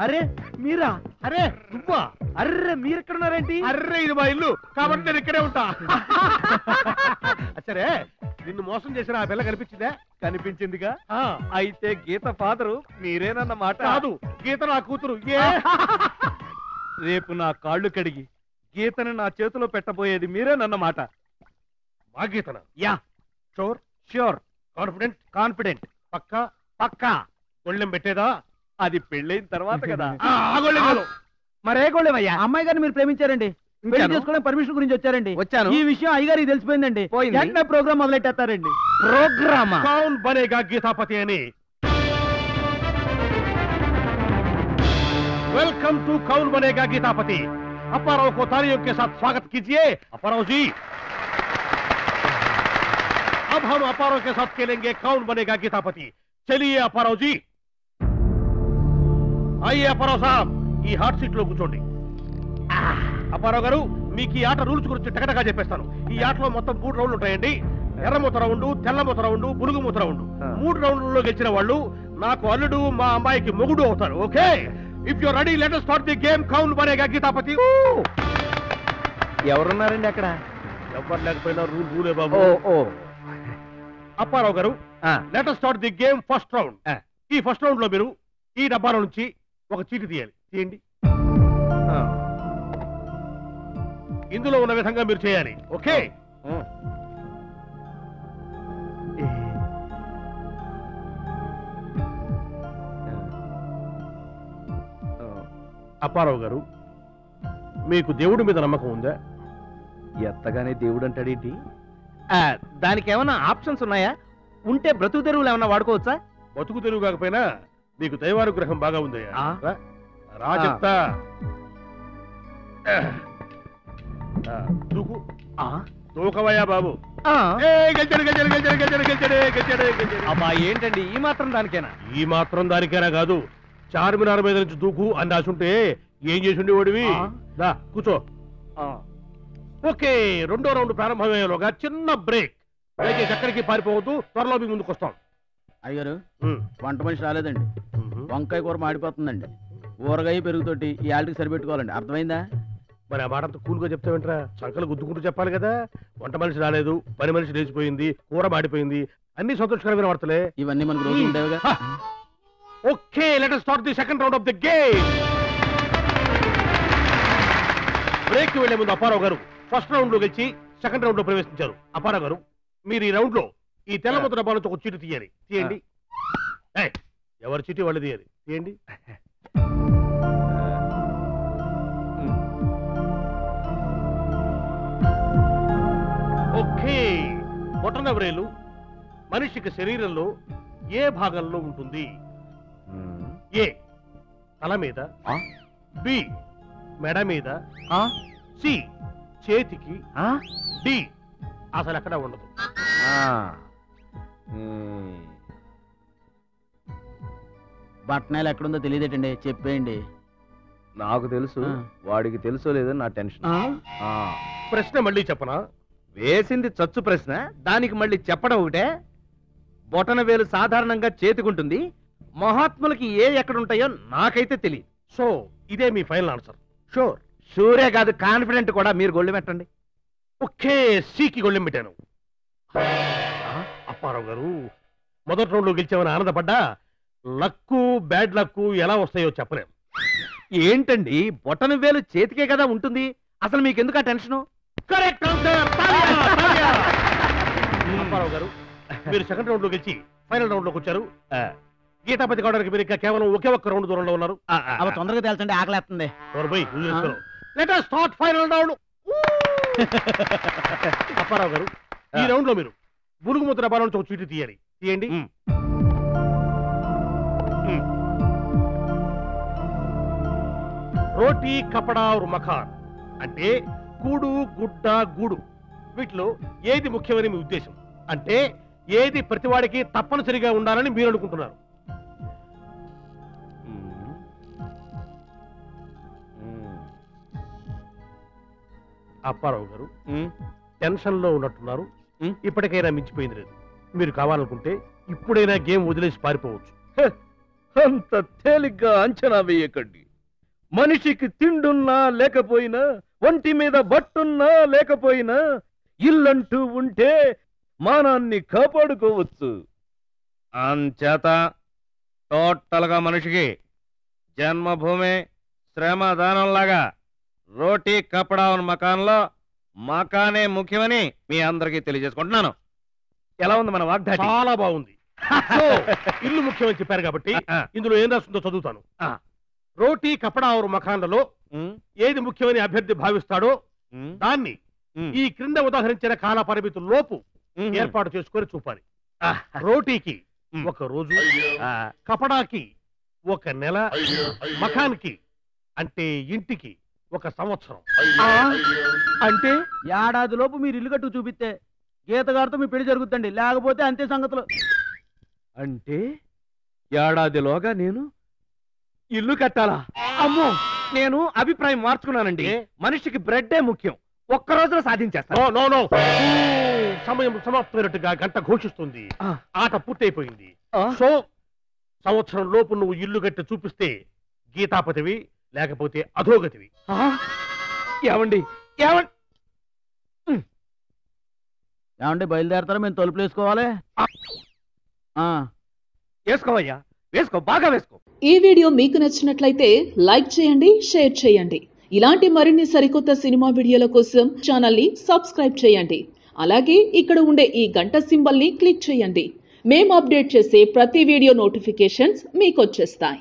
అరే మీరా? అరే నువ్వా? అర్రే మీరెక్కడున్నారేంటి? అర్రే ఇది మా ఇల్లు కాబట్టి నేను ఇక్కడే ఉంటా. సరే నిన్ను మోసం చేసిన ఆ పిల్ల కనిపించిందా? కనిపించిందిగా. అయితే గీత ఫాదరు మీరేనన్నమాట. కాదు, గీత నా కూతురు. రేపు నా కాళ్ళు కడిగి గీతని నా చేతిలో పెట్టబోయేది మీరేనన్నమాట. మా గీతన? Yeah. Sure? Sure. Confident? Confident. పక్కా? పక్కా. గొళ్ళెం పెట్టేదా? అది పెళ్ళైన తర్వాత కదా. మరే గోళమయ్యా, అమ్మాయి గారిని మీరు ప్రేమించారండి, పెళ్లి చేసుకోవడం పర్మిషన్ గురించి వచ్చారండి. వచ్చాను. ఈ విషయం అయ్యగారికి తెలిసిపోయిందండి. వెంటనే ప్రోగ్రామ్ మొదలెట్టేస్తారండి. ప్రోగ్రామా? కౌన్ బనేగా గీతాపతి అని. वेलकम टू कौन बनेगा गीतापति। अपाराव को तालियों के साथ स्वागत कीजिए। अपाराव जी, अब हम अपाराव के साथ खेलेंगे कौन बनेगा गीतापति। चलिए अपाराव जी, आइए अपाराव साहब, ఈ హాట్ సీట్ లో కూర్చోండి. అపారావు గారు, మీకు ఈ ఆట రూల్స్ గురించి టకటగా చెప్పేస్తాను. ఈ ఆటలో మొత్తం 3 రౌండ్లు ఉంటాయండి. ఎర్రమూత రౌండ్, తెల్లమూత రౌండ్, పురుగుమూత రౌండ్. 3 రౌండ్లలో గెలిచిన వాళ్ళు నాకు అల్లుడు, మా అమ్మాయికి మొగుడు అవుతారు. Okay, if you are ready, let us start the game. కౌన్ బనేగా గీతాపతి. ఎవరున్నారండి అక్కడ? ఎవరు లేకపోయినా రూలే బాబు. అప్పారావు గారు, let us start the game first round. ఈ ఫస్ట్ రౌండ్ లో మీరు ఈ డబ్బాలో నుంచి ఒక చీటి తీయాలి. తీయండి. ఇందులో ఉన్న విధంగా మీరు చేయాలి. ఓకే? అప్పారావు గారు, మీకు దేవుడి మీద నమ్మకం ఉందా? ఎత్తగానే దేవుడు అంటాడేంటి? దానికి ఏమైనా ఆప్షన్స్ ఉన్నాయా? ఉంటే బ్రతుకు తెరువులు ఏమన్నా వాడుకోవచ్చా? బతుకు తెరువు కాకపోయినా మీకు దైవానుగ్రహం బాగా ఉందయ్యా. రాజత్తా దూకు. దూకవయ్యా బాబు. అబ్బా ఏంటండి ఈ మాత్రం దానికేనా? ఈ మాత్రం దానికేనా కాదు, చార్మినార్ మీద నుంచి దూకు అని రాసుంటే ఏం చేసిండే వాడివి. దా కూర్చో. ఓకే, రెండో రౌండ్ ప్రారంభమయ్యేలోగా చిన్న బ్రేక్. దయచేసి ఎక్కడికి పారిపోవద్దు, త్వరలో మీ ముందుకు వస్తాం. అయ్యారు, వంట మనిషి రాలేదండి. వంకాయ కూర మాడిపోతుందండి. ఊరగాయ పెరుగుతోటి ఈ ఆల్టికి సరిపెట్టుకోవాలండి. అర్థమైందా? మరి ఆ మాట అంతా కూల్గా చెప్తావేంట్రా? చంకలు గుద్దుకుంటూ చెప్పాలి కదా. వంట మనిషి రాలేదు, పని మనిషి లేచిపోయింది, కూర మాడిపోయింది, అన్ని సంతోషకరమైన వార్తలే. ఇవన్నీ మనకు రోజు ఉండేవిగా. Okay, let us start the second round of the game. Break కి వెళ్లే ముందు అప్పారావు గారు ఫస్ట్ రౌండ్ లో గెలిచి సెకండ్ రౌండ్ లో ప్రవేశించారు. అప్పారావు గారు, మీరు ఈ రౌండ్ లో ఈ తెల్లముద్ర డబ్బాలతో ఒక చీటు తీయాలి. తీయండి. ఎవరి చీటి వాళ్ళు తీయాలి. తీయండి. ఓకే, బొటనవ్రేలు మనిషికి శరీరంలో ఏ భాగంలో ఉంటుంది? ఏ తల మీద, బి మెడ మీద, సి చేతికి, డి అసలు ఎక్కడ ఉండదు. బట్టనాలు ఎక్కడుందో తెలియదేటండి, చెప్పేయండి. నాకు తెలుసు, వాడికి తెలుసో లేదో నా టెన్షన్. ప్రశ్న మళ్ళీ చెప్పనా? వేసింది చచ్చు ప్రశ్న, దానికి మళ్ళీ చెప్పడం ఒకటే. బొటన వేలు సాధారణంగా చేతికుంటుంది, మహాత్ములకి ఏ ఎక్కడుంటాయో నాకైతే తెలియదు. సో ఇదే మీ ఫైనల్ ఆన్సర్? షూర్. షూరే కాదు, కాన్ఫిడెంట్ కూడా. మీరు గొళ్ళెం పెట్టండి. ఓకే, సికి గొళ్ళెం పెట్టాను. అప్పారావు గారు, మొదటి రౌండ్ లో గెలిచామని ఆనందపడ్డా లక్కు బ్యాడ్ లక్కు ఎలా వస్తాయో చెప్పలేం. ఏంటండి, బొటన వేలు చేతికే కదా ఉంటుంది, అసలు మీకు ఎందుకు ఆ టెన్షను? Correct answer. అప్పారావు గారు, మీరు సెకండ్ రౌండ్ లో గెలిచి ఫైనల్ రౌండ్ లోకి వచ్చారు. గీతాపతి కావడానికి మీరు ఇంకా కేవలం ఒకే ఒక్క రౌండ్ దూరంలో ఉన్నారు. అవి తొందరగా తేల్చండి, ఆకలేస్తుంది. Let us start final round. Apparao గారు, ఈ రౌండ్ లో మీరు బులుగు ముద్ర బాల నుంచి ఒక చీటి తీయాలి. తీయండి. రోటీ కపడా మఖాన్ అంటే కూడు గుడ్డ గూడు, వీటిలో ఏది ముఖ్యమని మీ ఉద్దేశం? అంటే ఏది ప్రతివాడికి తప్పనిసరిగా ఉండాలని మీరు అనుకుంటున్నారు? అప్పారావు గారు, టెన్షన్ లో ఉన్నట్టున్నారు. ఇప్పటికైనా మించిపోయింది లేదు. మీరు కావాలనుకుంటే ఇప్పుడైనా గేమ్ వదిలేసి పారిపోవచ్చు. అంత తేలిగ్గా అంచనా వేయకండి. మనిషికి తిండున్నా లేకపోయినా, ఒంటి మీద బట్టున్నా లేకపోయినా, ఇల్లంటూ ఉంటే మానాన్ని కాపాడుకోవచ్చు. అంచేత టోటల్గా మనిషికి జన్మభూమి శ్రమదానంలాగా రోటీ కపడా ఉన్న మకాన్లో మకానే ముఖ్యమని మీ అందరికీ తెలియజేసుకుంటున్నాను. ఎలా ఉంది మన వాగ్దాటి? చాలా బాగుంది. సో, ఇల్లు ముఖ్యమని చెప్పారు కాబట్టి ఇందులో ఏం రాస్తుందో చదువుతాను. రోటీ కపడా और మకాన్లలో ఏది ముఖ్యమని అభ్యర్థి భావిస్తాడో దాన్ని ఈ క్రింద ఉదాహరించిన కాల పరిమితి లోపు ఏర్పాటు చేసుకొని చూపాలి. రోటీకి ఒక రోజు, కపడాకి ఒక నెల, మకాన్కి అంటే ఇంటికి ఒక సంవత్సరం. అంటే ఏడాదిలోపు మీరు ఇల్లు కట్టుకు చూపిస్తే గీతగారితో మీ పెళ్లి జరుగుతుందండి, లేకపోతే అంతే సంగతులు. అంటే ఏడాదిలోగా నేను ఇల్లు కట్టాలా? అమ్మో, నేను అభిప్రాయం మార్చుకున్నానండి. మనిషికి బ్రెడ్డే ముఖ్యం. ఒక్క రోజులో సాధించేస్తా. నో నో, సమయం సమాప్తమైనట్టుగా గంట ఘోషిస్తుంది. ఆట పూర్తయిపోయింది. సో సంవత్సరం లోపు నువ్వు ఇల్లు కట్టి చూపిస్తే గీతాపతివి, లేకపోతే అధోగతివి. ఏమండి ఏమండి బయలుదేరతారా? మేము తలుపులు వేసుకోవాలి. వేసుకోవయ్యా, వేసుకో, బాగా వేసుకో. ఈ వీడియో మీకు నచ్చినట్లయితే లైక్ చేయండి, షేర్ చేయండి. ఇలాంటి మరిన్ని సరికొత్త సినిమా వీడియోల కోసం ఛానల్ ని సబ్స్క్రైబ్ చేయండి. అలాగే ఇక్కడ ఉండే ఈ గంట సింబల్ ని క్లిక్ చేయండి. మేము అప్డేట్ చేసే ప్రతి వీడియో నోటిఫికేషన్స్ మీకు వచ్చేస్తాయి.